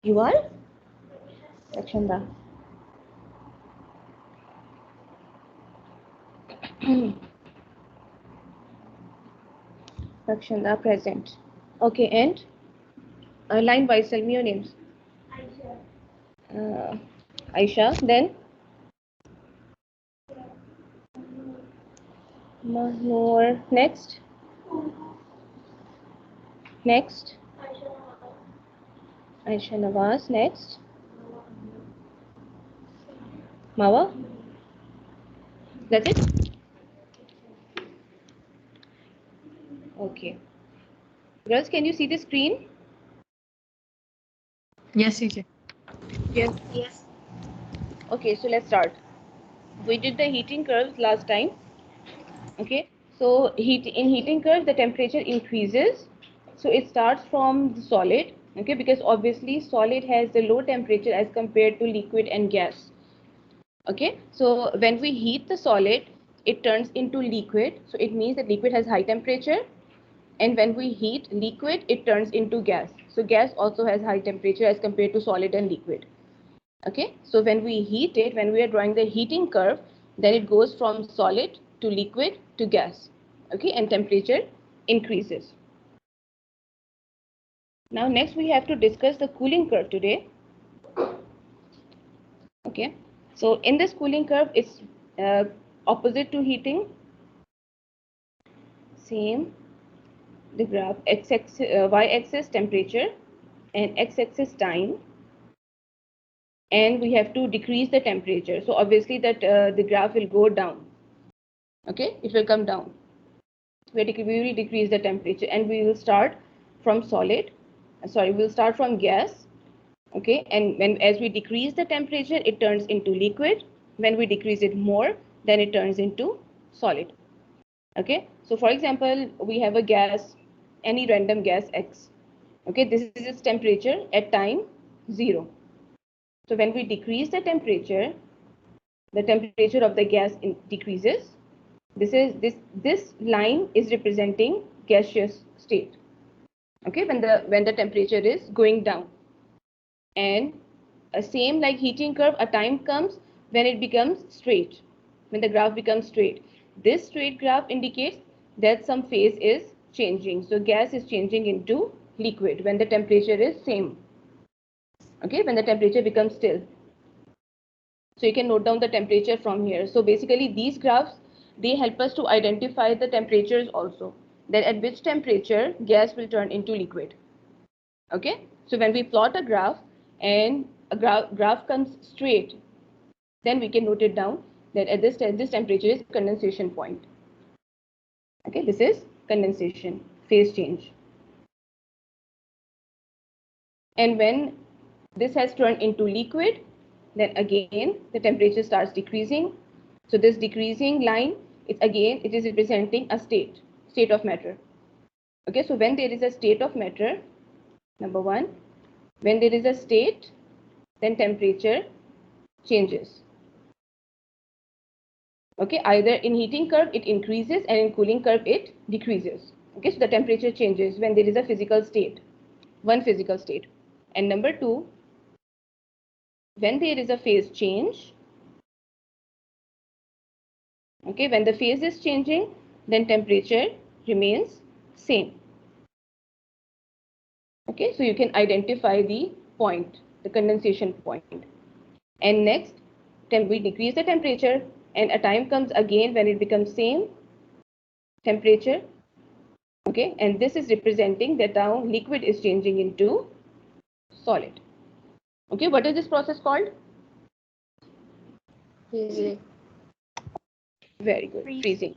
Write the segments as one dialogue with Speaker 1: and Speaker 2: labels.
Speaker 1: You are? Lakshanda. Lakshanda present. Okay, and line wise, tell me your names. Uh, Aisha, then Mahnur, next, next, Aisha Nawaz, next, Mawa, that's it? Okay. Girls, can you see the screen?
Speaker 2: Yes, teacher.
Speaker 1: Yes.
Speaker 2: Yes.
Speaker 1: Okay, so let's start. We did the heating curves last time. Okay, so in heating curve, the temperature increases. So it starts from the solid. Okay, because obviously solid has the low temperature as compared to liquid and gas. Okay, so when we heat the solid, it turns into liquid. So it means that liquid has high temperature, and when we heat liquid, it turns into gas. So gas also has high temperature as compared to solid and liquid. Okay, so when we heat it, when we are drawing the heating curve, then it goes from solid to liquid to gas. Okay, and temperature increases. Now next we have to discuss the cooling curve today. Okay, so in this cooling curve, it's opposite to heating. Same, the graph y-axis temperature and x-axis time, and we have to decrease the temperature. So obviously that the graph will go down. Okay, it will come down. We will decrease the temperature, and we will start from solid. We'll start from gas. Okay, and as we decrease the temperature, it turns into liquid. When we decrease it more, then it turns into solid. Okay, so for example, we have a gas, any random gas X. Okay, this is its temperature at time 0. So when we decrease the temperature of the gas decreases. This line is representing gaseous state. Okay, when the temperature is going down, and same like heating curve, a time comes when it becomes straight, when the graph becomes straight. This straight graph indicates that some phase is changing. So gas is changing into liquid when the temperature is same. Okay, when the temperature becomes still. So you can note down the temperature from here. So basically these graphs, they help us to identify the temperatures also, that at which temperature gas will turn into liquid. Okay, so when we plot a graph and a graph comes straight, then we can note it down that at this temperature is condensation point. Okay, this is condensation, phase change. And when this has turned into liquid, then again the temperature starts decreasing. So this decreasing line, it is representing a state of matter. Okay, so when there is a state of matter, number one, when there is a state, then temperature changes. Okay, either in heating curve it increases and in cooling curve it decreases. Okay, so the temperature changes when there is a physical state, one physical state. And number two, when there is a phase change, okay, when the phase is changing, then temperature remains same. Okay, so you can identify the point, the condensation point. And next, we decrease the temperature, and a time comes again when it becomes same temperature. Okay, and this is representing that now liquid is changing into solid. Okay, what is this process called?
Speaker 2: Freezing.
Speaker 1: Very good, freezing.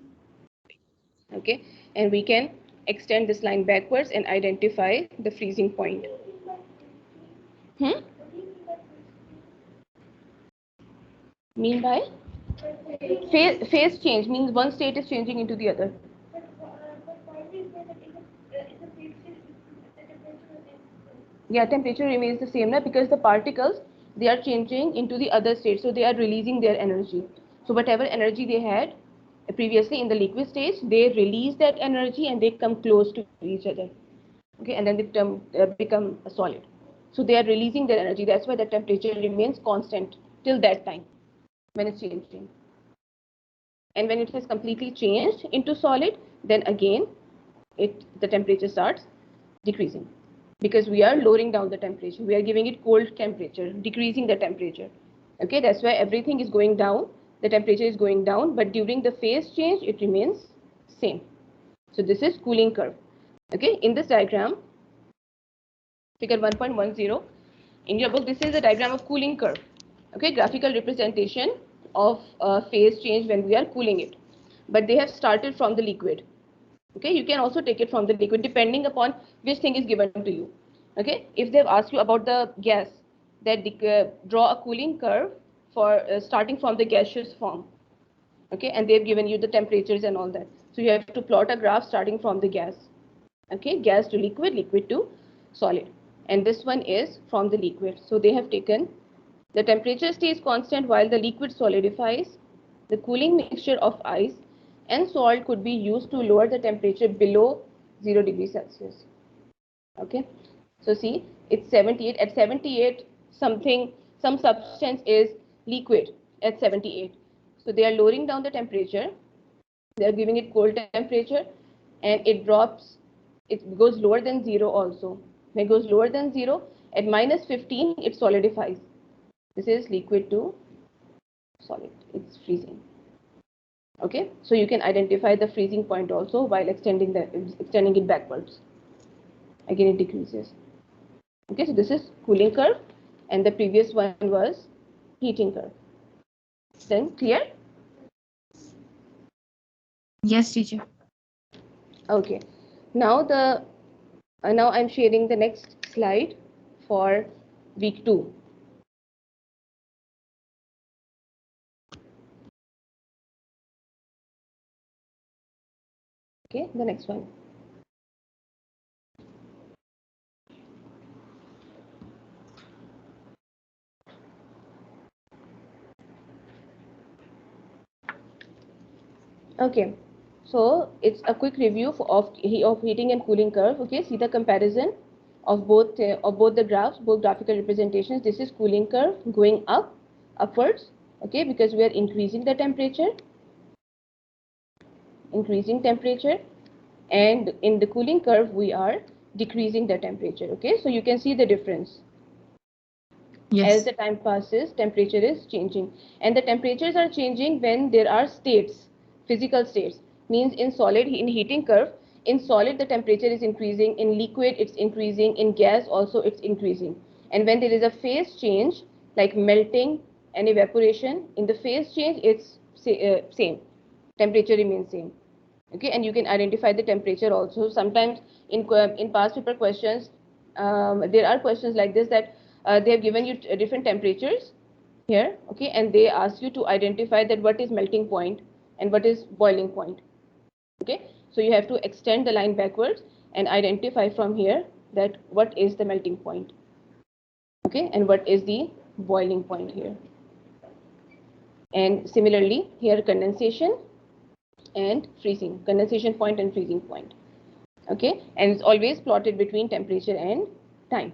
Speaker 1: Okay, and we can extend this line backwards and identify the freezing point. Mean by phase change means one state is changing into the other. Yeah, temperature remains the same now, because the particles, they are changing into the other state, so they are releasing their energy. So whatever energy they had previously in the liquid stage, they release that energy and they come close to each other. Okay, and then they become a solid. So they are releasing their energy. That's why the temperature remains constant till that time when it's changing. And when it has completely changed into solid, then again the temperature starts decreasing, because we are lowering down the temperature. We are giving it cold temperature, decreasing the temperature. Okay, that's why everything is going down. The temperature is going down, but during the phase change, it remains same. So this is cooling curve. Okay, in this diagram, figure 1.10 in your book, this is a diagram of cooling curve. Okay, graphical representation of phase change when we are cooling it. But they have started from the liquid. Okay, you can also take it from the liquid depending upon which thing is given to you. Okay, if they've asked you about the gas, that draw a cooling curve for starting from the gaseous form. Okay, and they've given you the temperatures and all that. So you have to plot a graph starting from the gas. Okay, gas to liquid, liquid to solid. And this one is from the liquid. So they have taken the temperature stays constant while the liquid solidifies. The cooling mixture of ice and salt could be used to lower the temperature below 0 degrees Celsius. Okay, so see, it's 78. At 78, some substance is liquid at 78. So they are lowering down the temperature. They are giving it cold temperature, and it drops. It goes lower than 0 also. When it goes lower than 0, at minus 15, it solidifies. This is liquid to solid. It's freezing. Okay, so you can identify the freezing point also while extending it backwards. Again, it decreases. Okay, so this is cooling curve, and the previous one was heating curve. Then clear?
Speaker 2: Yes, teacher.
Speaker 1: Okay. Now now I'm sharing the next slide for week 2. Okay, the next one. Okay, so it's a quick review of heating and cooling curve. Okay, see the comparison of both the graphs, both graphical representations. This is cooling curve going upwards. Okay, because we are increasing the temperature, and in the cooling curve we are decreasing the temperature. Okay, so you can see the difference.
Speaker 2: Yes.
Speaker 1: As the time passes, temperature is changing, and the temperatures are changing when there are states, physical states. Means in solid, in heating curve, in solid the temperature is increasing, in liquid it's increasing, in gas also it's increasing. And when there is a phase change like melting and evaporation, in the phase change it's same, temperature remains same. Okay, and you can identify the temperature also. Sometimes in past paper questions, there are questions like this, that they have given you different temperatures here. Okay, and they ask you to identify that what is melting point and what is boiling point. Okay, so you have to extend the line backwards and identify from here that what is the melting point. Okay, and what is the boiling point here. And similarly here, condensation and freezing, condensation point and freezing point. Okay, and it's always plotted between temperature and time.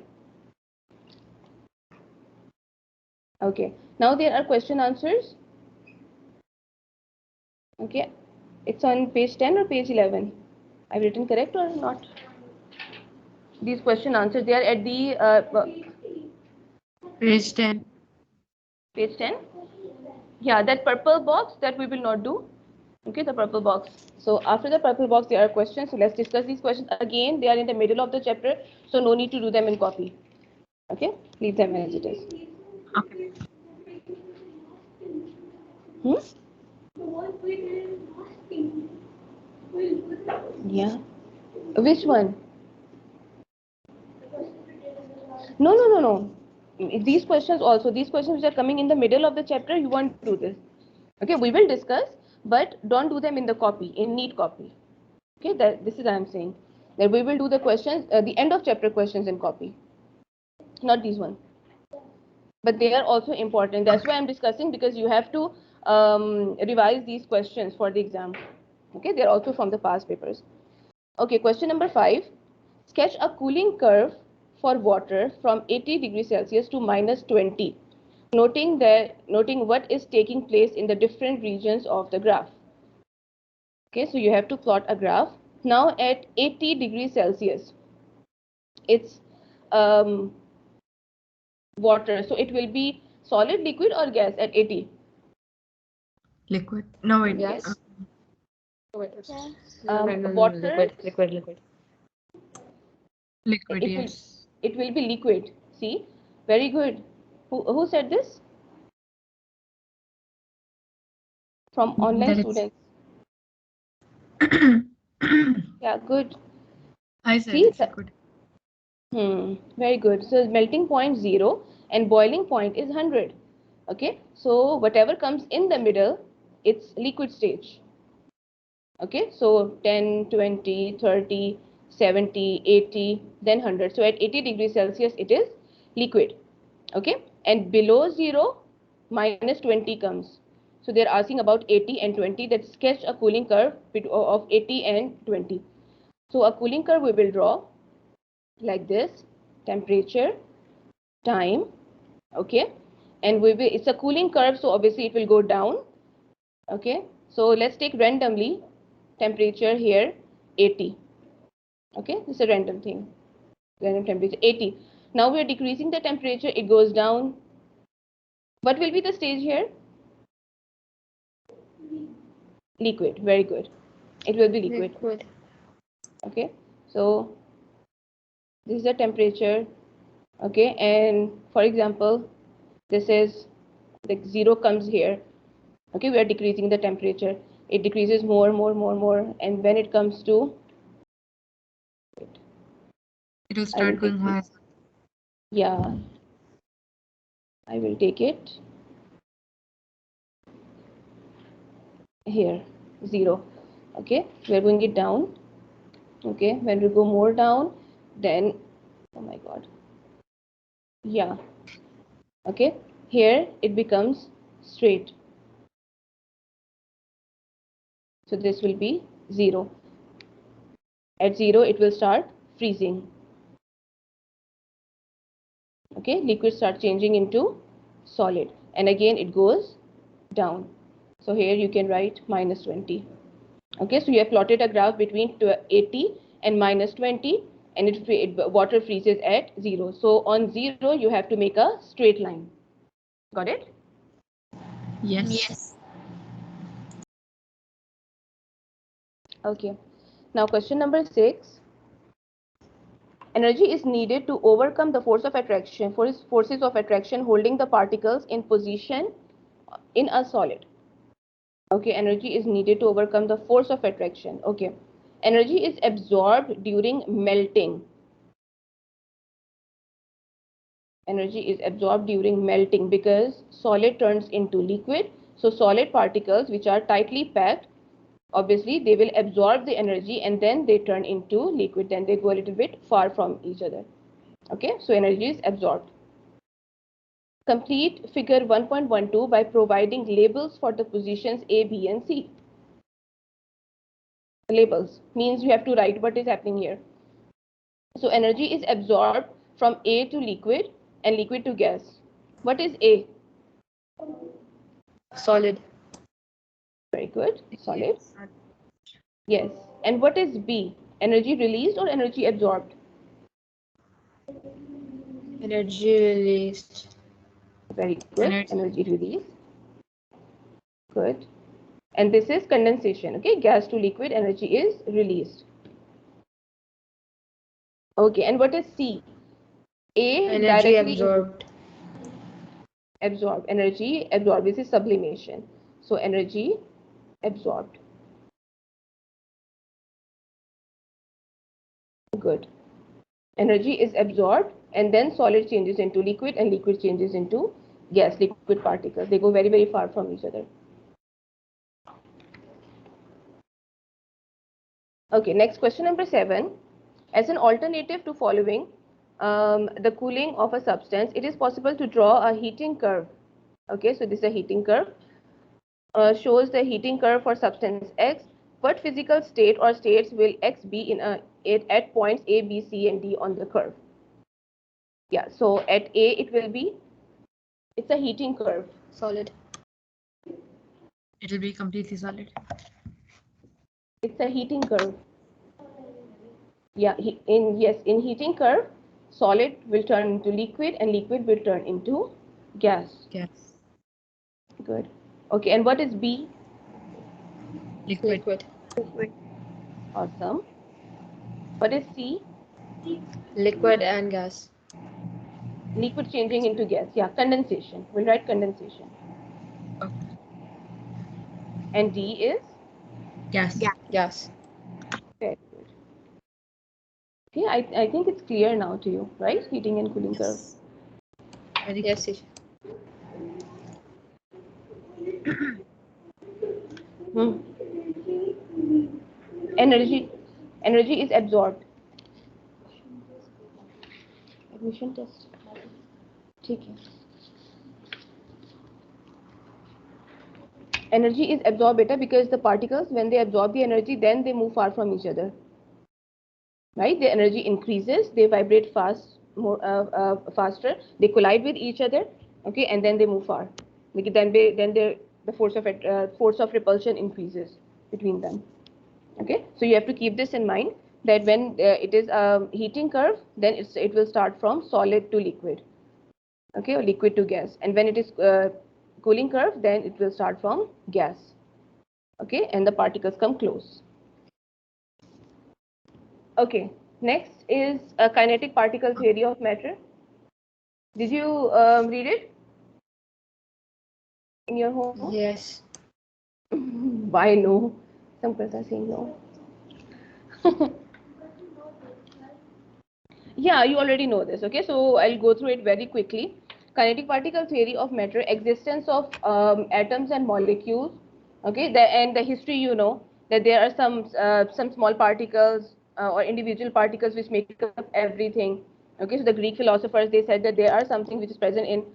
Speaker 1: Okay, now there are question answers. Okay, it's on page 10 or page 11. I've written correct or not? These question answers, they are at the
Speaker 2: Page 10.
Speaker 1: page 10. Yeah, that purple box, that we will not do. Okay, the purple box. So after the purple box there are questions. So let's discuss these questions again. They are in the middle of the chapter, so no need to do them in copy. Okay, leave them as it is.
Speaker 2: Okay.
Speaker 1: Yeah. Which one? No. These questions also, these questions which are coming in the middle of the chapter, you won't do this. Okay, we will discuss, but don't do them in the copy, in neat copy. Okay, this is what I'm saying. That we will do the questions, the end of chapter questions in copy. Not these ones. But they are also important. That's why I'm discussing, because you have to revise these questions for the exam. Okay, they're also from the past papers. Okay, question number 5. Sketch a cooling curve for water from 80 degrees Celsius to minus 20, noting what is taking place in the different regions of the graph. Okay, so you have to plot a graph. Now at 80 degrees Celsius, it's water, so it will be solid, liquid or gas at 80?
Speaker 2: Liquid. No, wait.
Speaker 3: Yes.
Speaker 1: Water,
Speaker 3: Liquid.
Speaker 2: Liquid,
Speaker 1: it will
Speaker 2: yes.
Speaker 1: it will be liquid. See, very good. Who said this? From online
Speaker 2: That
Speaker 1: students.
Speaker 2: it's.
Speaker 1: Yeah, good.
Speaker 2: I said
Speaker 1: See,
Speaker 2: it's liquid.
Speaker 1: very good. So melting point 0 and boiling point is 100. Okay, so whatever comes in the middle, it's liquid stage. Okay, so 10, 20, 30, 70, 80, then 100. So at 80 degrees Celsius, it is liquid. Okay, and below 0, minus 20 comes. So they're asking about 80 and 20. That sketch a cooling curve of 80 and 20. So a cooling curve we will draw like this: temperature, time, okay, and it's a cooling curve, so obviously it will go down. Okay, so let's take randomly temperature here 80. Okay, this is a random thing, random temperature 80. Now we are decreasing the temperature, it goes down. What will be the stage here? Liquid. Very good, it will be liquid. Okay, so this is the temperature. Okay, and for example, this is like 0 comes here. Okay, we are decreasing the temperature, it decreases more, and when it comes to,
Speaker 2: It will
Speaker 1: I will
Speaker 2: start
Speaker 1: take
Speaker 2: going high.
Speaker 1: this. Yeah, I will take it here 0. Okay, we are going it down. Okay, when we go more down, then, oh my god, yeah, okay, here it becomes straight. So this will be 0. At 0 it will start freezing. Okay, liquid start changing into solid, and again it goes down. So here you can write minus 20. Okay, so you have plotted a graph between 80 and minus 20, and water freezes at 0. So on 0 you have to make a straight line. Got it?
Speaker 2: Yes.
Speaker 1: Okay, now question number 6. Energy is needed to overcome the forces of attraction holding the particles in position in a solid. Okay, energy is needed to overcome the force of attraction. Okay, energy is absorbed during melting. Energy is absorbed during melting because solid turns into liquid. So solid particles which are tightly packed, obviously they will absorb the energy and then they turn into liquid, then they go a little bit far from each other. Okay, so energy is absorbed. Complete figure 1.12 by providing labels for the positions A, B and C. Labels means you have to write what is happening here. So energy is absorbed from A to liquid and liquid to gas. What is A?
Speaker 3: Solid.
Speaker 1: Very good, solid. Yes. And what is B? Energy released or energy absorbed?
Speaker 3: Energy released.
Speaker 1: Very good, energy released. Good. And this is condensation. Okay, gas to liquid, energy is released. Okay, and what is C? A
Speaker 3: Energy
Speaker 1: directly
Speaker 3: absorbed.
Speaker 1: absorbed. Energy absorbed. This is sublimation. So energy absorbed. Good. Energy is absorbed and then solid changes into liquid and liquid changes into gas, liquid particles. They go very, very far from each other. Okay, next question number 7. As an alternative to following the cooling of a substance, it is possible to draw a heating curve. Okay, so this is a heating curve. Shows the heating curve for substance X. What physical state or states will X be in at points A, B, C, and D on the curve? Yeah, so at A it will be, it's a heating curve.
Speaker 3: Solid.
Speaker 2: It will be completely solid.
Speaker 1: It's a heating curve. Yeah, in heating curve, solid will turn into liquid and liquid will turn into gas.
Speaker 2: Gas.
Speaker 1: Good. Okay, and what is B?
Speaker 2: Liquid.
Speaker 3: Liquid.
Speaker 1: Awesome. What is C?
Speaker 3: Liquid and gas.
Speaker 1: Liquid changing into gas. Yeah, condensation. We'll write condensation.
Speaker 2: Okay.
Speaker 1: And D is?
Speaker 2: Gas.
Speaker 3: Gas.
Speaker 1: Very good. Okay, I think it's clear now to you, right? Heating and cooling curve.
Speaker 2: Yes. Very
Speaker 3: Yes, teacher.
Speaker 1: Energy. Energy is absorbed. Admission test. ठीक है. Energy is absorbed better because the particles, when they absorb the energy, then they move far from each other. Right? The energy increases, they vibrate faster, they collide with each other, okay, and then they move far. Then the force of repulsion increases between them. Okay, so you have to keep this in mind that when it is a heating curve, then it will start from solid to liquid, okay, or liquid to gas, and when it is cooling curve, then it will start from gas, okay, and the particles come close. Okay, next is a kinetic particle theory of matter. Did you read it in your home?
Speaker 3: Yes.
Speaker 1: Why no? Some people are saying no. Yeah, you already know this. Okay, so I'll go through it very quickly. Kinetic particle theory of matter, existence of atoms and molecules. Okay, and the history, you know that there are some small particles or individual particles which make up everything. Okay, so the Greek philosophers, they said that there are something which is present in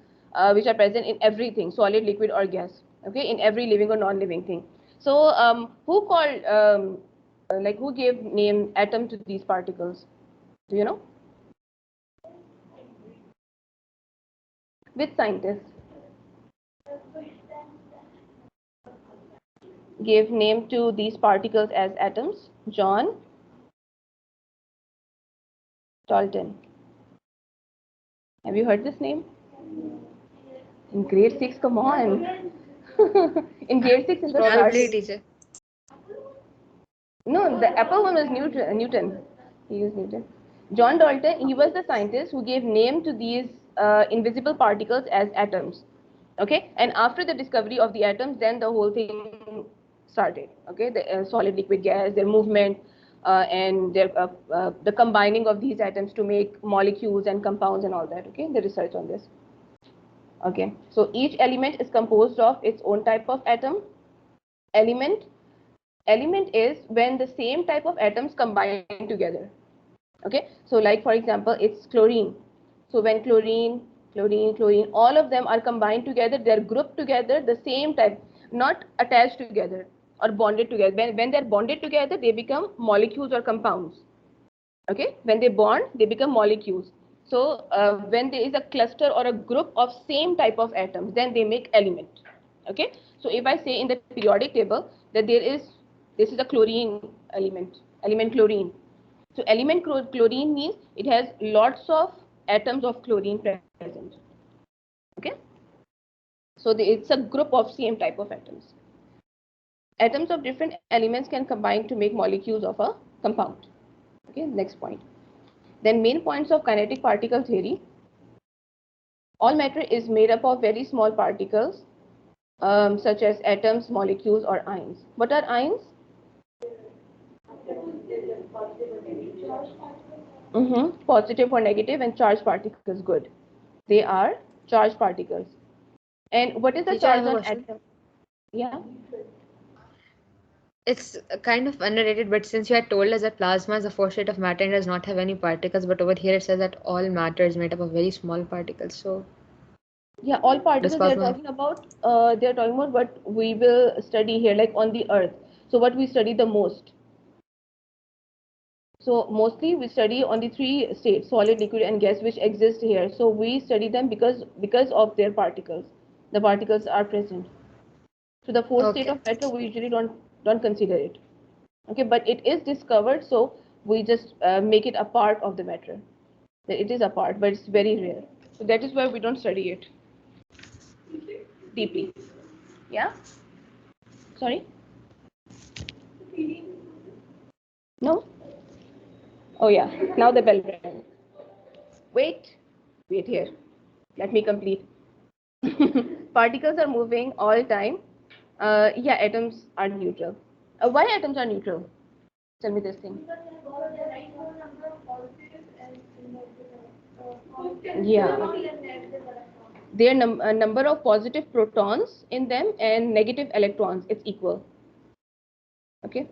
Speaker 1: which are present in everything, solid, liquid, or gas. Okay, in every living or non-living thing. So who called like who gave name atom to these particles? Do you know? Which scientist gave name to these particles as atoms? John Dalton. Have you heard this name? In grade 6, come on. In grade 6 in the
Speaker 3: Probably,
Speaker 1: start.
Speaker 3: teacher.
Speaker 1: No, the Apple one was Newton. He used Newton. John Dalton, he was the scientist who gave name to these invisible particles as atoms. Okay, and after the discovery of the atoms, then the whole thing started. Okay, the solid, liquid, gas, their movement, and the combining of these atoms to make molecules and compounds and all that. Okay, the research on this. Okay, so each element is composed of its own type of atom. Element is when the same type of atoms combine together. Okay, so like for example, it's chlorine. So when chlorine, all of them are combined together, they're grouped together, the same type, not attached together or bonded together. When they're bonded together, they become molecules or compounds. Okay, when they bond, they become molecules. So when there is a cluster or a group of same type of atoms, then they make element. Okay, so if I say in the periodic table that this is a chlorine element chlorine. So element chlorine means it has lots of atoms of chlorine present. Okay, so it's a group of same type of atoms. Atoms of different elements can combine to make molecules of a compound. Okay, next point. Then main points of kinetic particle theory. All matter is made up of very small particles such as atoms, molecules, or ions. What are ions? Positive or negative, and charged particles. Good. They are charged particles. And what is the
Speaker 3: Teacher, I have
Speaker 1: charge
Speaker 3: a
Speaker 1: on
Speaker 3: question.
Speaker 1: atom? Yeah.
Speaker 3: It's kind of underrated, but since you had told us that plasma is a fourth state of matter and does not have any particles, but over here it says that all matter is made up of very small particles. So
Speaker 1: Yeah, all
Speaker 3: does
Speaker 1: particles they are
Speaker 3: plasma have...
Speaker 1: talking about. They are talking about what we will study here, like on the Earth. So what we study the most. So mostly we study on the three states, solid, liquid, and gas, which exist here. So we study them because of their particles. The particles are present. So the fourth state
Speaker 3: Okay.
Speaker 1: of matter we usually don't consider it. Okay, but it is discovered, so we just make it a part of the matter. That it is a part, but it's very rare. So that is why we don't study it deeply. Yeah. Sorry. No. Oh yeah. Now the bell rang. Wait. Wait here. Let me complete. Particles are moving all time. Yeah, atoms are neutral. Why atoms are neutral? Tell me this thing. Yeah. There are a number of positive protons in them and negative electrons. It's equal. Okay.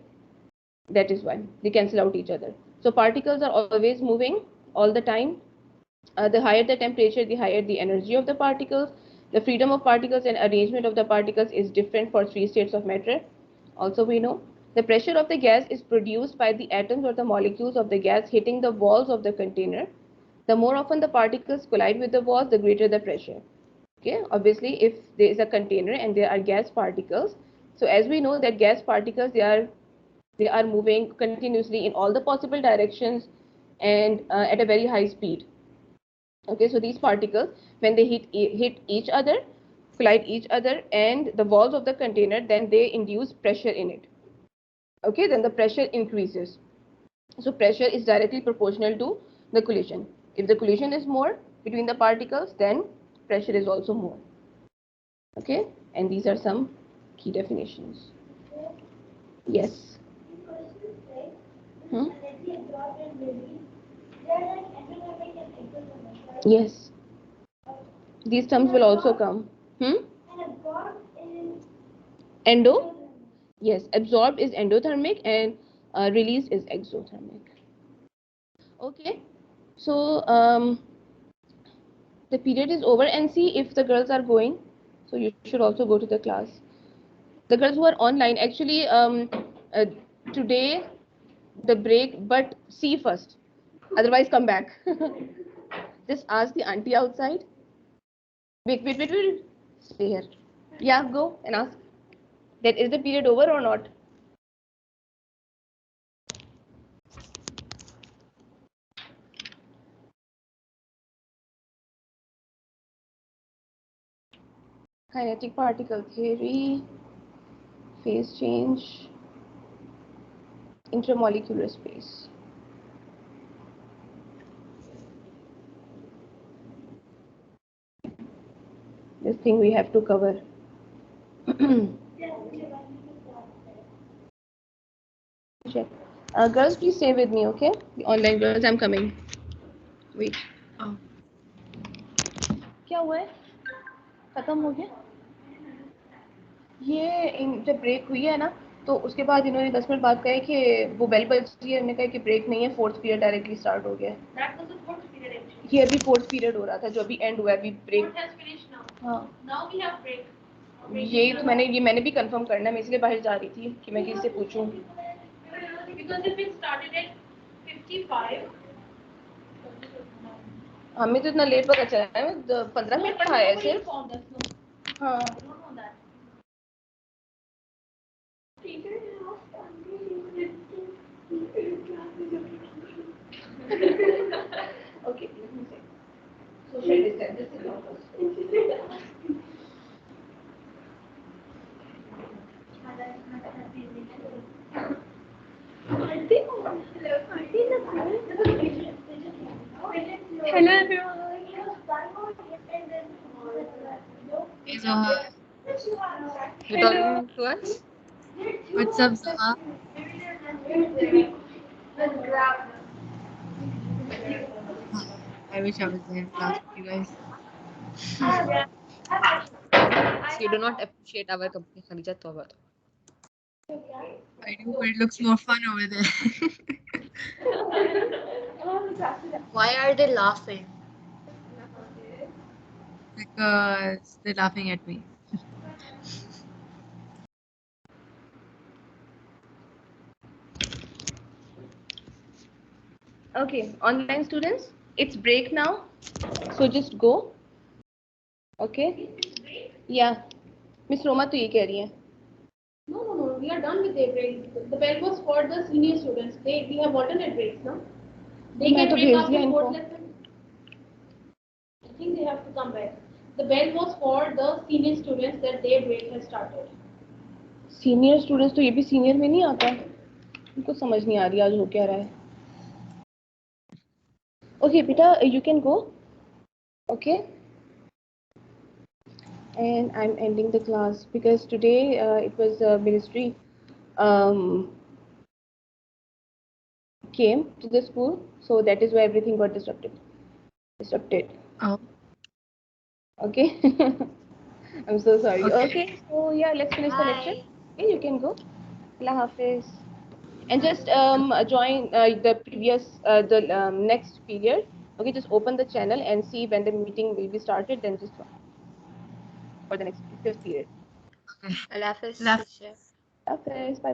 Speaker 1: That is why they cancel out each other. So particles are always moving all the time. The higher the temperature, the higher the energy of the particles. The freedom of particles and arrangement of the particles is different for three states of matter. Also, we know the pressure of the gas is produced by the atoms or the molecules of the gas hitting the walls of the container. The more often the particles collide with the walls, the greater the pressure. Okay, obviously, if there is a container and there are gas particles, so as we know that gas particles they are moving continuously in all the possible directions and at a very high speed. Okay, so these particles, when they hit each other, collide each other and the walls of the container, then they induce pressure in it. Okay, then the pressure increases. So pressure is directly proportional to the collision. If the collision is more between the particles, then pressure is also more. Okay, and these are some key definitions. Yes. Hmm? Yes. These terms will also come. Hmm? Endo? Yes, absorbed is endothermic and released is exothermic. Okay, so the period is over and see if the girls are going. So you should also go to the class. The girls who are online, actually, uh, today the break, but see first. Otherwise, come back. Just ask the auntie outside. Wait, wait, wait, wait. Stay here. Yeah, go and ask. That is the period over or not? Kinetic particle theory, phase change, intermolecular space. This thing we have to cover. Check. Girls, please stay with me, okay? The online girls, I'm coming. Wait.
Speaker 2: Oh.
Speaker 1: क्या हुआ है? खत्म हो गया? ये जब break हुई है ना, तो उसके बाद इन्होंने 10 मिनट बाद कहा कि वो बेल बजी है, उन्होंने कहा कि ब्रेक नहीं है, फोर्थ पीरियड डायरेक्टली स्टार्ट हो गया है। ये अभी फोर्थ पीरियड हो रहा था, जो अभी एंड हुआ है, अभी ब्रेक। हाँ, ये तो मैंने भी कंफर्म करना है, मैं इसलिए बाहर जा रही थी कि मैं किसी से पूछूं। हमें तो इतना लेट पता चला है, 15 मिनट पढ़ाया है सिर्फ। हाँ। Okay, let me say. Social distance, this is not us. Hello everyone.
Speaker 2: Hey Zoha.
Speaker 3: You talking to us?
Speaker 2: What's up, Zoha? I wish I was there in class with you guys.
Speaker 3: So you do not appreciate our company, Khadija Tawba.
Speaker 2: I do, but it looks more fun over there.
Speaker 3: Why are they laughing?
Speaker 2: Because they're laughing at me.
Speaker 1: Okay, online students, it's break now. So just go. Okay. Yeah. Miss Roma तो ये कह रही है.
Speaker 4: No, we are done with their breaks. The bell was for the senior students. We have alternate breaks now. They
Speaker 1: मैं
Speaker 4: can
Speaker 1: तो
Speaker 4: break
Speaker 1: भेज
Speaker 4: after
Speaker 1: दिया
Speaker 4: fourth
Speaker 1: इनको.
Speaker 4: lesson. I think they have to come back. The bell was for the senior students that their break has started.
Speaker 1: Senior students तो ये भी senior में नहीं आता. इनको समझ नहीं आ रही आज हो क्या रहा है. Okay, beta, you can go. Okay. And I'm ending the class because today it was ministry came to the school, so that is why everything got disrupted.
Speaker 2: Oh.
Speaker 1: Okay. I'm so sorry.
Speaker 2: Okay.
Speaker 1: Okay, so yeah, let's finish the lecture. Okay, you can go. Allah Hafiz. And just join the previous the next period. Okay, just open the channel and see when the meeting will be started, then just join for the next period.
Speaker 3: Allah Hafiz.
Speaker 2: Allah Hafiz.
Speaker 3: teacher.
Speaker 1: Hafiz. Bye.